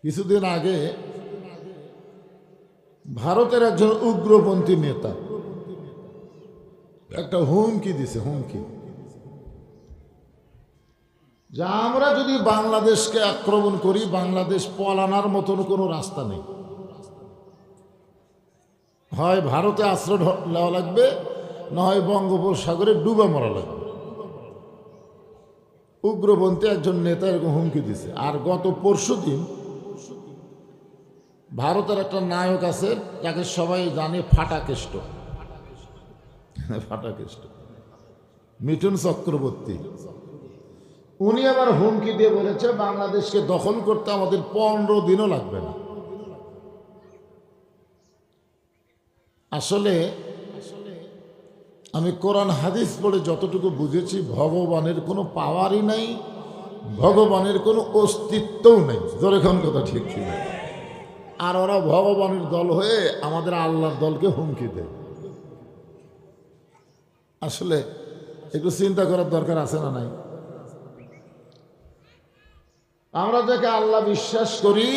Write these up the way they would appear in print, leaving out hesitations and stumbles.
কিছুদিন আগে ভারতের একজন উগ্রপন্থী নেতা একটা হুমকি দিছে, হুমকি যে আমরা যদি বাংলাদেশকে আক্রমণ করি, বাংলাদেশ পলানোর মতন কোনো রাস্তা নেই, হয় ভারতে আশ্রয় নেওয়া লাগবে, না হয় বঙ্গোপসাগরে ডুবে মরা লাগবে। উগ্রপন্থী একজন নেতা এরকম হুমকি দিছে। আর গত পরশুদিন ভারতের একটা নায়ক আছে, যাকে সবাই জানে ফাটাকেষ্ট, ফাটাকেষ্ট মিঠুন চক্রবর্তী। উনি আবার হুমকি দিয়ে বলেছে বাংলাদেশকে দখল করতে আমাদের 15 দিনও লাগবে না। আসলে আমি কোরআন হাদিস পড়ে যতটুকু বুঝেছি, ভগবানের কোনো পাওয়ারই নাই, ভগবানের কোনো অস্তিত্বও নেই। জোরেখন কথা ঠিক ছিল। আর ওরা ভগবানের দল হয়ে আমাদের আল্লাহর দলকে হুমকি দেয়। আসলে একটু চিন্তা করার দরকার আছে না নাই? আমরা যাকে আল্লাহ বিশ্বাস করি,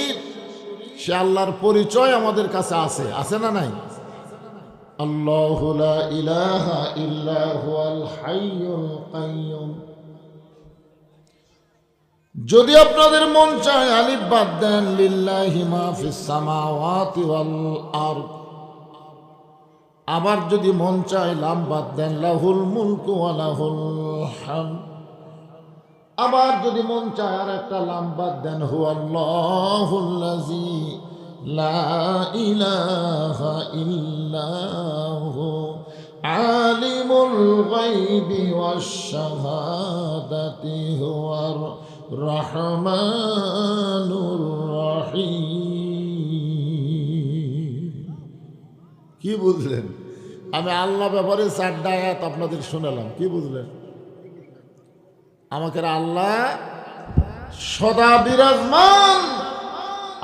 সে আল্লাহর পরিচয় আমাদের কাছে আছে, আছে না নাই? আল্লাহু লা ইলাহা ইল্লা হুয়াল হাইয়ুল কাইয়্যুম। যদি আপনাদের মন চায় আলিফ বাদ দেন, লিল্লাহি মা ফিস সামাওয়াতি ওয়াল আরদ। আবার যদি মন চায় লাম বাদ দেন, লাহুল মুলকু ওয়া লাহুল হামদ। আবার যদি মন চায় আর একটা লাম বাদ দেন, হুয়াল্লাহুল্লাযী লা ইলাহা ইল্লা হু আলিমুল গায়বি ওয়াশ শাহাদাতি হুয়ার রহমানুর রহিম। কি বুঝলেন? আমি আল্লাহ ব্যাপারে 4টা আয়াত আপনাদের শোনালাম। কি বুঝলেন? আমাকে আল্লাহ সদা বিরাজমান।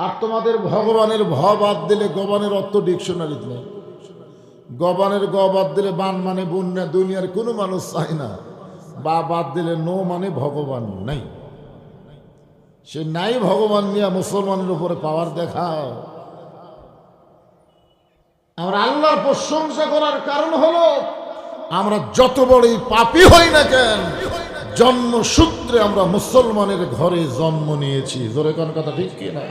আর তোমাদের ভগবানের ভ বাদ দিলে গবানের অর্থ ডিকশনারিতে নেই। গবানের গ বাদ দিলে বান মানে বন্যা, দুনিয়ার কোনো মানুষ চায় না। বা বাদ দিলে নো মানে ভগবান নাই। সে নাই ভগবান নিয়ে মুসলমানের উপরে পাওয়ার দেখাও। আমরা আল্লাহর প্রশংসা করার কারণ হলো, আমরা যত বড়ই পাপী হই না কেন, জন্মসূত্রে আমরা মুসলমানের ঘরে জন্ম নিয়েছি। জোরে কোন কথা ঠিক কিনা?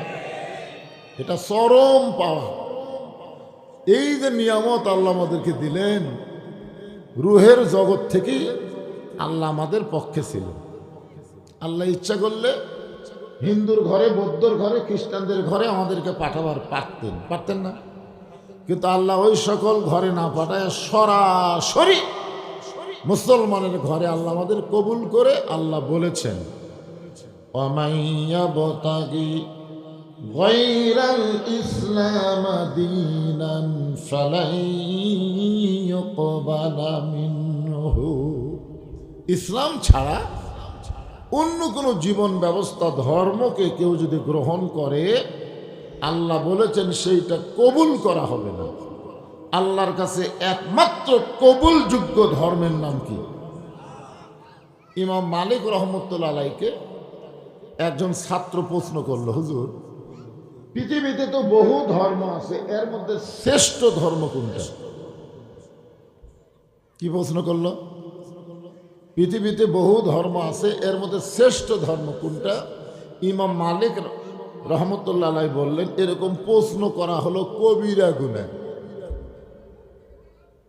এটা চরম পাওয়া। এই যে নিয়ামত আল্লাহ আমাদেরকে দিলেন, রুহের জগৎ থেকে আল্লাহ আমাদের পক্ষে ছিল। আল্লাহ ইচ্ছা করলে হিন্দুর ঘরে, বৌদ্ধর ঘরে, খ্রিস্টানদের ঘরে আমাদেরকে পাঠাবার পারতেন না। কিন্তু আল্লাহ ওই সকল ঘরে না পাঠায় সরাসরি মুসলমানের ঘরে আল্লাহ আমাদের কবুল করে আল্লাহ বলেছেন, ওয়ামাইয়াবতাগি গায়রাল ইসলাম দীনান ফালাই ইউকবালা মিনহু। ইসলাম ছাড়া অন্য কোনো জীবন ব্যবস্থা, ধর্মকে কেউ যদি গ্রহণ করে, আল্লাহ বলেছেন সেইটা কবুল করা হবে না। আল্লাহর কাছে একমাত্র কবুলযোগ্য ধর্মের নাম কি? ইমাম মালিক রহমতুল্লাহ আলাইকে একজন ছাত্র প্রশ্ন করলো, হুজুর পৃথিবীতে তো বহু ধর্ম আছে, এর মধ্যে শ্রেষ্ঠ ধর্ম কোনটা? কি প্রশ্ন করলো? পৃথিবীতে বহু ধর্ম আছে, এর মধ্যে শ্রেষ্ঠ ধর্ম কোনটা? ইমাম মালিক রহমতুল্লাহ আলাই বললেন, এরকম প্রশ্ন করা হলো কবিরা গুনাহ।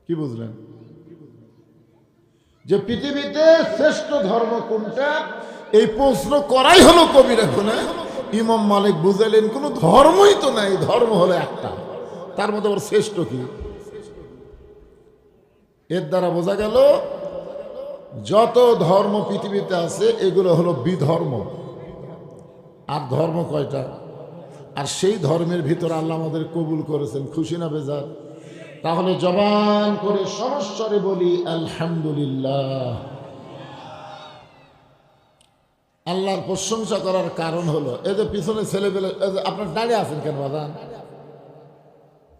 কি বুঝলেন? যে পৃথিবীতে শ্রেষ্ঠ ধর্ম কোনটা, এই প্রশ্ন করাই হলো কবিরা গুনাহ। ইমাম মালিক বুঝালেন কোনো ধর্মই তো নাই, ধর্ম হলো একটা, তার মধ্যে আবার শ্রেষ্ঠ কি? এর দ্বারা বোঝা গেল যত ধর্ম পৃথিবীতে আছে এগুলো হলো বিধর্ম। আর ধর্ম কয়টা? আর সেই ধর্মের ভিতরে আল্লাহ আমাদের কবুল করেছেন। খুশি না বেজার? তাহলে জবান করে সমস্যারে বলি আলহামদুলিল্লাহ। আল্লাহর প্রশংসা করার কারণ হলো, এই যে পিছনে ছেলেপেলে, আপনার দাঁড়িয়ে আছেন কেন বাদান?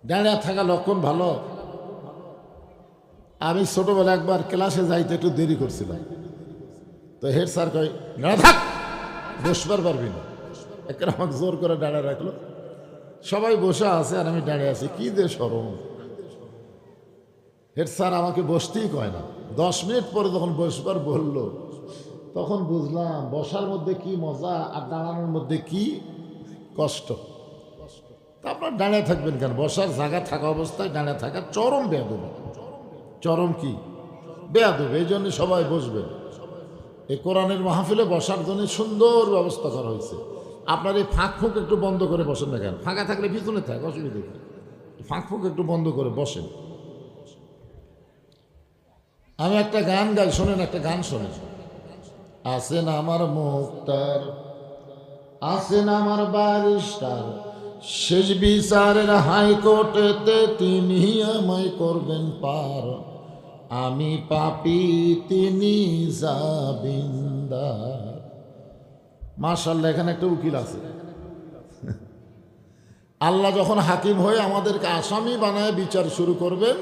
দাঁড়িয়ে থাকা লক্ষণ ভালো। আমি ছোটবেলা একবার ক্লাসে যাইতে একটু দেরি করছিলাম, তো হেড স্যার কয় না থাক, বসবার পারবি না। একের আমাকে জোর করে দাঁড়ায় রাখলো, সবাই বসে আছে আর আমি দাঁড়িয়ে আছি, কি যে শরম। হেড স্যার আমাকে বসতেই কয় না, 10 মিনিট পরে যখন বসবার বলল তখন বুঝলাম বসার মধ্যে কি মজা আর দাঁড়ানোর মধ্যে কি কষ্ট। তা আপনার দাঁড়িয়ে থাকবেন কেন? বসার জায়গা থাকা অবস্থায় দাঁড়িয়ে থাকা চরম বেয়াদবি, চরম কি বেয়াদবি। এই জন্য সবাই বসবেন। এই কোরআনের মাহফিলে বসার জন্য সুন্দর ব্যবস্থা করা হয়েছে। আপনার এই ফাঁক ফুঁক একটু বন্ধ করে বসেন না কেন? ফাঁকা থাকলে পিছনে থাক, অসুবিধা নেই। ফাঁক ফুঁক একটু বন্ধ করে বসেন। আমি একটা গান গাই, শোনেন, একটা গান শোনেন। আসেন আমার মুক্তার, আসেন আমার ব্যারিস্টার, শেষ বিচারের হাইকোর্টেতে তিনি আমায় করবেন পার। আমি পাপী, তিনি জামিনদার। মাশাআল্লাহ, এখানে একটা উকিল আছে। আল্লাহ যখন হাকিম হয়ে আমাদেরকে আসামি বানায় বিচার শুরু করবেন,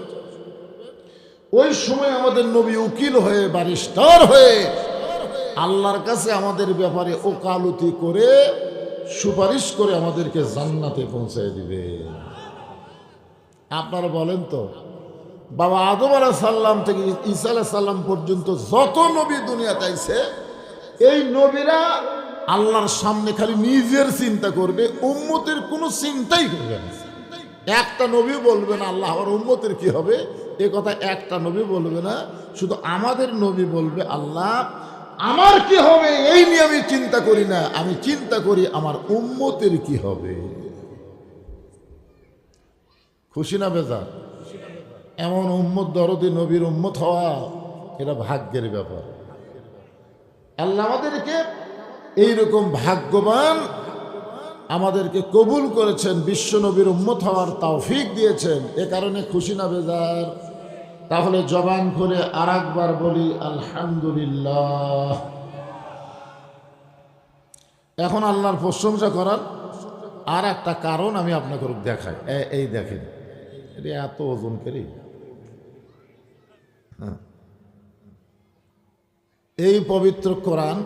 ওই সময় আমাদের নবী উকিল হয়ে, ব্যারিস্টার হয়ে আল্লাহর কাছে আমাদের ব্যাপারে ওকালতি করে সুপারিশ করে আমাদেরকে জান্নাতে পৌঁছায় দিবে। আপনারা বলেন তো, বাবা আদম আলাইহিস সালাম থেকে ঈসা আলাইহিস সালাম পর্যন্ত যত নবী দুনিয়াতে আইছে, এই নবীরা আল্লাহর সামনে খালি নিজের চিন্তা করবে, উম্মতের কোনো চিন্তাই করবে না। একটা নবী বলবে না আল্লাহ আমার উম্মতের কি হবে, এ কথা একটা নবী বলবে না। শুধু আমাদের নবী বলবে আল্লাহ আমার কি হবে এই নিয়ে আমি চিন্তা করি না, আমি চিন্তা করি আমার উম্মতের কি হবে। খুশি না বেজার? এমন উম্মত দরদি নবীর উম্মত হওয়া, এটা ভাগ্যের ব্যাপার। আল্লাহ আমাদেরকে এইরকম ভাগ্যবান আমাদেরকে কবুল করেছেন, বিশ্ব নবীর উম্মত হওয়ার তৌফিক দিয়েছেন। এ কারণে খুশি না বেজার? তাহলে জবান করে আর একবার বলি আলহামদুলিল্লাহ। এখন আল্লাহর প্রশংসা করার আর একটা কারণ আমি আপনাকে দেখাই। এই দেখেন, এটা এত ওজন করি। এই পবিত্র কোরআন,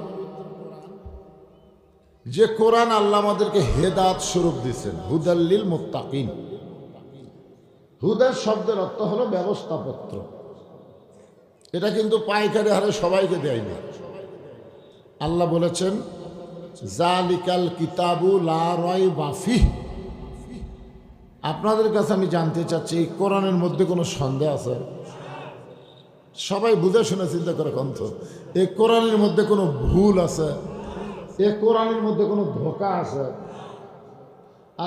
যে কোরআন আল্লাহ আমাদেরকে হেদায়েত স্বরূপ দিয়েছেন, হুদাল্লিল মুত্তাকিন। হুদার শব্দের অর্থ হলো ব্যবস্থাপত্র। এটা কিন্তু পাইকারি হারে সবাইকে দেয়নি। আল্লাহ বলেছেন জালিকাল কিতাবু লা রাইবা ফিহ। আপনাদের কাছে আমি জানতে চাচ্ছি, এই কোরআনের মধ্যে কোনো সন্দেহ আছে? সবাই বুঝে শুনে চিন্তা করে কণ্ঠ, এই কোরআনের মধ্যে কোনো ভুল আছে? এই কোরআনের মধ্যে কোনো ধোঁকা আছে?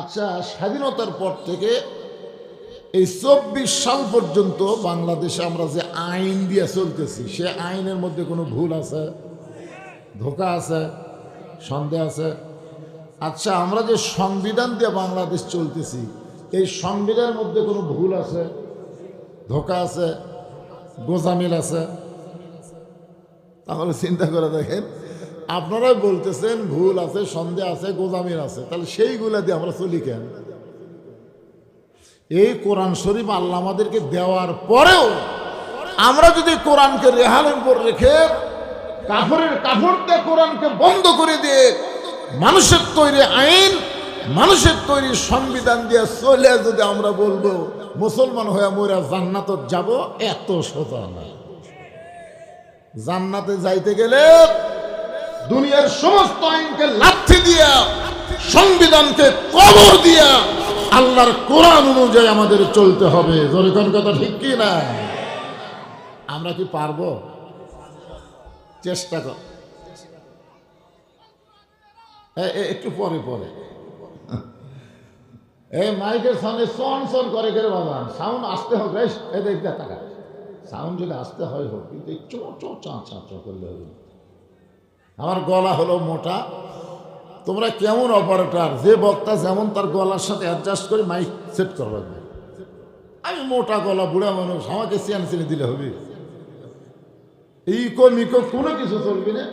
আচ্ছা, স্বাধীনতার পর থেকে এই 24 সাল পর্যন্ত বাংলাদেশে আমরা যে আইন দিয়ে চলতেছি, সে আইনের মধ্যে কোনো ভুল আছে, ধোঁকা আছে, সন্দেহ আছে? আচ্ছা, আমরা যে সংবিধান দিয়ে বাংলাদেশ চলতেছি, এই সংবিধানের মধ্যে কোনো ভুল আছে, ধোঁকা আছে, গোজামিল আছে? তাহলে চিন্তা করে দেখেন, আপনারাই বলতেছেন ভুল আছে, সন্দেহ আছে, গোজামিল আছে, তাহলে সেইগুলা দিয়ে আমরা চলি কেন? এই কোরআন শরীফ আল্লাহ আমাদেরকে দেওয়ার পরেও আমরা যদি কোরআনকে রেহালের উপর রেখে কাফরের কাপড় দিয়ে কোরআনকে বন্ধ করে দিয়ে মানুষের তৈরি আইন, মানুষের তৈরি সংবিধান দিয়ে চলে যদি আমরা বলবো মুসলমান হয়ে মোরা জান্নাতে যাব, এত সোজা না। জান্নাতে যাইতে গেলে দুনিয়ার সমস্ত আইনকে লাথি দিয়া, সংবিধানকে কবর দিয়া আল্লাহর কোরআন অনুযায়ী আমাদের চলতে হবে। জোরে কোন কথা ঠিক কি না? আমরা কি পারবো? চেষ্টা কর। একটু পরে পরে এই মাইকের সামনে সন সন করে করে বাবা, সাউন্ড আসতে হবে। এদের টাকা সাউন্ড যদি আসতে হয় হোক, কিন্তু চো চো চা চা চো করলে হবে। আমার গলা হলো মোটা, তোমরা কেমন অপারেটর, যে বক্তা যেমন তার গলার সাথে অ্যাডজাস্ট করে মাইক সেট করা লাগবে। আমি মোটা গলা, বুড়া মানুষ, আমাকে চেন চিনে দিলে হবে? ইকো মিকো কোনো কিছু চলবে না।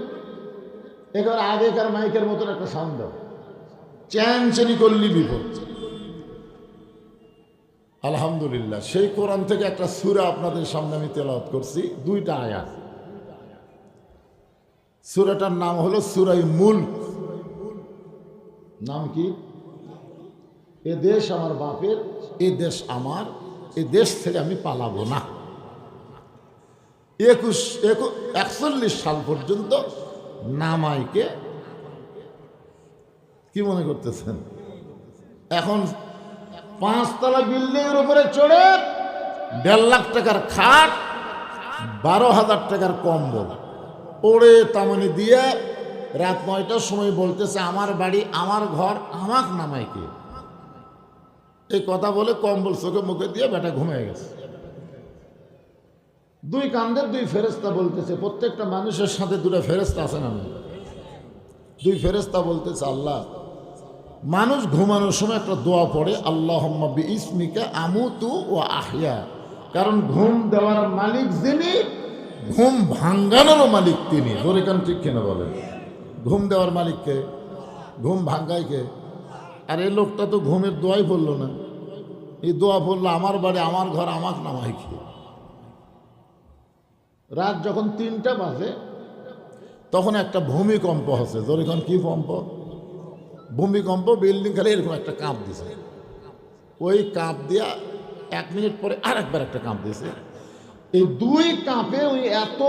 এবার আগেকার মাইকের মতন একটা সাউন্ড দাও, চ্যান চেনি করলি বিপদ। আলহামদুলিল্লাহ, সেই কোরআন থেকে একটা সূরা আপনাদের সামনে আমি তেলাওয়াত করছি, 2টা আয়াত। সূরাটার নাম হলো সূরা মুলক। নাম কি? এ দেশ আমার বাপের, এ দেশ আমার, এ দেশ থেকে আমি পালাবো না। 41 সাল পর্যন্ত নামাইকে কি মনে করতেছেন? এখন 5 তলা বিল্ডিং এর উপরে চড়ে 1.5 লাখ টাকার খাট, 12,000 টাকার কম্বল ওড়ে তামনি দিয়ে রাত 9টার সময় বলতেছে আমার বাড়ি, আমার ঘর, আমাক নামাইকে। এই কথা বলে কম্বল চোখে মুখে দিয়ে বেটা ঘুমিয়ে গেছে। 2 কান্দের 2 ফেরেশতা বলতেছে, প্রত্যেকটা মানুষের সাথে 2টা ফেরেশতা আছে না? 2 ফেরেশতা বলতেছে আল্লাহ, মানুষ ঘুমানোর সময় একটা দোয়া পড়ে, আল্লাহুম্মা বিইসমিকা আমুতু ওয়া আহইয়া। কারণ ঘুম দেওয়ার মালিক যিনি, ঘুম ভাঙ্গানোরও মালিক তিনি। ধরে কেন ঠিক কিনা বলেন? ঘুম দেওয়ার মালিককে, ঘুম ভাঙ্গায় কে? আর এই লোকটা তো ঘুমের দোয়াই বললো না। এই দোয়া বললো আমার বাড়ি, আমার ঘর, আমাক নামাই খেয়ে। রাত যখন 3টা বাজে তখন একটা ভূমিকম্প হচ্ছে। ধরে কেন কি কম্প? ভূমিকম্প। বিল্ডিং খালি এরকম একটা কাঁপ দিছে। ওই কাঁপ দিয়া 1 মিনিট পরে আর একবার একটা কাঁপ দিয়েছে। এই 2 কাঁপে ওই এত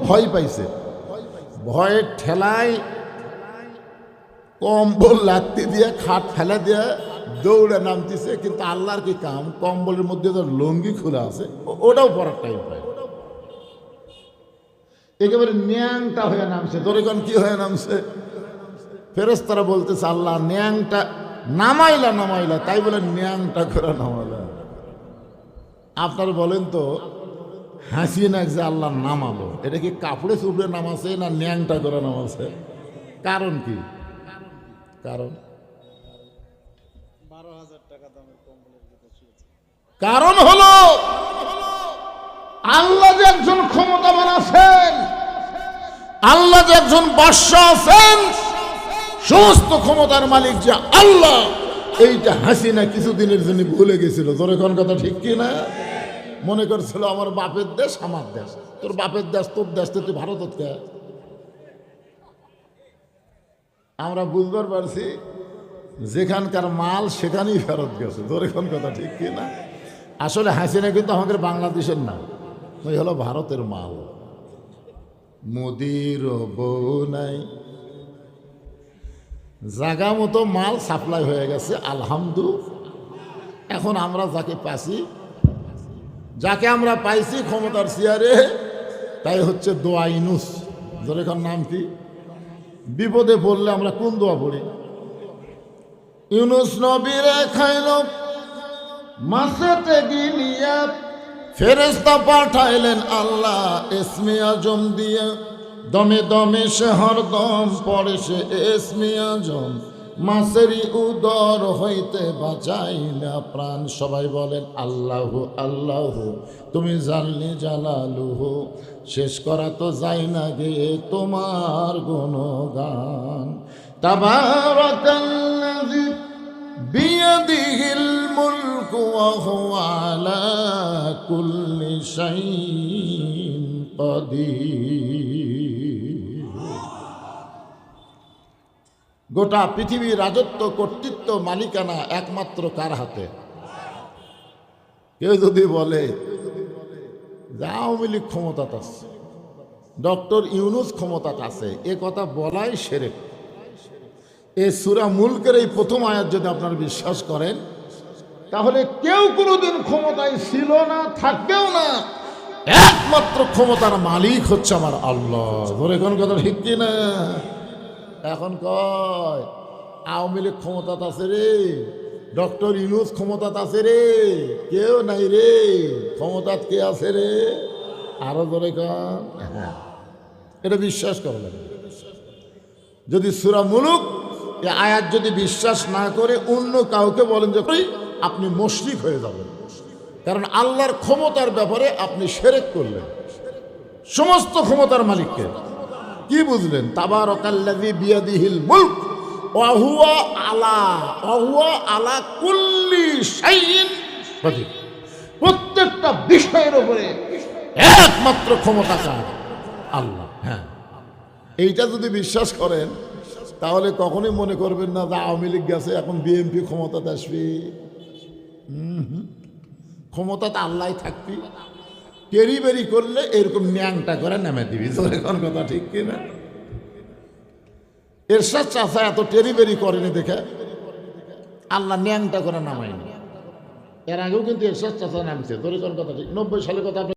ভয় পাইছে, ভয়ের ঠেলায় কম্বল লাত্তি দিয়ে খাট ফেলা দিয়ে দৌড়ে নামতেছে। কিন্তু আল্লাহর কি কাম, কম্বলের মধ্যে তো লুঙ্গি খোলা আছে, ওটাও পরার টাইম পায়। একেবারে ন্যাংটা হয়ে নামছে। দরিকন কি হয়ে নামছে? ফেরেশতারা বলতেছে আল্লাহ ন্যাংটা নামাইলা, তাই বলে ন্যাংটা করে নামাইলা। আপনারা বলেন তো, হাসিনা যে আল্লাহ নামালো, এটা কি কাপড়ে চুপড়ে নামাছে না ন্যাংটা করে নামাছে? কারণ কি? কারণ 12,000 টাকা দামের কম্বলের ভিতর শুয়েছে। কারণ হলো আল্লাহ যে একজন ক্ষমতাবান আছেন, আল্লাহ যে একজন বাদশা আছেন, সমস্ত ক্ষমতার মালিক যে আল্লাহ, এইটা হাসিনা কিছুদিনের জন্য ভুলে গেছিল। জোরে কোন কথা ঠিক কি না? মনে করছিল আমার বাপের দেশ, আমার দেশ। তোর বাপের দেশ, তোর দেশ, তো তুই ভারত কে? আমরা বুঝবার পারছি যেখানকার মাল সেখানেই ফেরত গেছে। জোরে কোন কথা ঠিক কি না? আসলে হাসিনা কিন্তু আমাদের বাংলাদেশের না, ওই হলো ভারতের মাল। মোদির বউ নাই, জাগা মতো মাল সাপ্লাই হয়ে গেছে আলহামদুলিল্লাহ। এখন আমরা যাকে আমরা পাইছি ক্ষমতার চেয়ারে, তাই হচ্ছে দোয়া ইউনুস। যেখান নাম কি? বিপদে পড়লে আমরা কোন দোয়া পড়ি? ইউনুস নবীরে খাইল মাছেতে গিলিয়া, ফেরেশতা পাঠাইলেন আল্লাহ ইসমে আজম দিয়ে। দমে দমে সে হরদম পড়ে সে ইসমে আজম, মাছেরই উদর হইতে বাঁচাইলা প্রাণ। সবাই বলেন আল্লাহু আল্লাহু, তুমি জানলি জালালুহু, শেষ করা তো যায় না গে তোমার গুণগান। তাবারাকাল্লাযী বিয়াদিহিল মুলকু ওয়া হুয়া আলা কুল্লি শাইইন কাদির। গোটা পৃথিবীর রাজত্ব, কর্তৃত্ব, মালিকানা একমাত্র কার হাতে? কেউ যদি বলে যে আওয়ামী লীগ ক্ষমতা আছে, ডক্টর ইউনুস ক্ষমতা আছে, এ কথা বলাই শিরক। এই সূরা মুলকের এই প্রথম আয়াত যদি আপনারা বিশ্বাস করেন, তাহলে কেউ কোনোদিন ক্ষমতায় ছিল না, থাকবেও না। একমাত্র ক্ষমতার মালিক হচ্ছে আমার আল্লাহ। ধরে কোন কথা ঠিক কিনা? এখন কয় আওয়ামী লীগ ক্ষমতা আছে রে, ডক্টর ইউনুস ক্ষমতা আছে রে, কেউ নাই রে। ক্ষমতা কে আছে রে? আরো ধরে কন। এটা বিশ্বাস করা লাগে। যদি সূরা মুলক এই আয়াত যদি বিশ্বাস না করে অন্য কাউকে বলেন যে আপনি মুশরিক হয়ে যাবেন। কারণ আল্লাহর ক্ষমতার ব্যাপারে আপনি শিরক করলেন। সমস্ত ক্ষমতার মালিককে কি বুঝলেন? তাবারাকাল্লাযী বিয়াদিহিল মুলক ওয়া হুয়া আলা কুল্লি শাইইন কাদির। প্রত্যেকটা বিষয়ের উপরে একমাত্র ক্ষমতা কার? আল্লাহ। হ্যাঁ, এইটা যদি বিশ্বাস করেন তাহলে কখনোই মনে করবেন না যে আওয়ামী লীগ গেছে এখন বিএনপি ক্ষমতাতে আসবে। ক্ষমতাতে আল্লাহ থাকবি, টেরি বেরি করলে এরকম ন্যাংটা করে নেমে দিবি। জোরে কোন কথা ঠিক কিনা? এরশাদ চাচা এত টেরি বেরি করেনি দেখে আল্লাহ ন্যাংটা করে নামায়নি। এর আগেও কিন্তু এরশাদ চাচা নামছে। জোরে কোন কথা ঠিক? 90 সালের কথা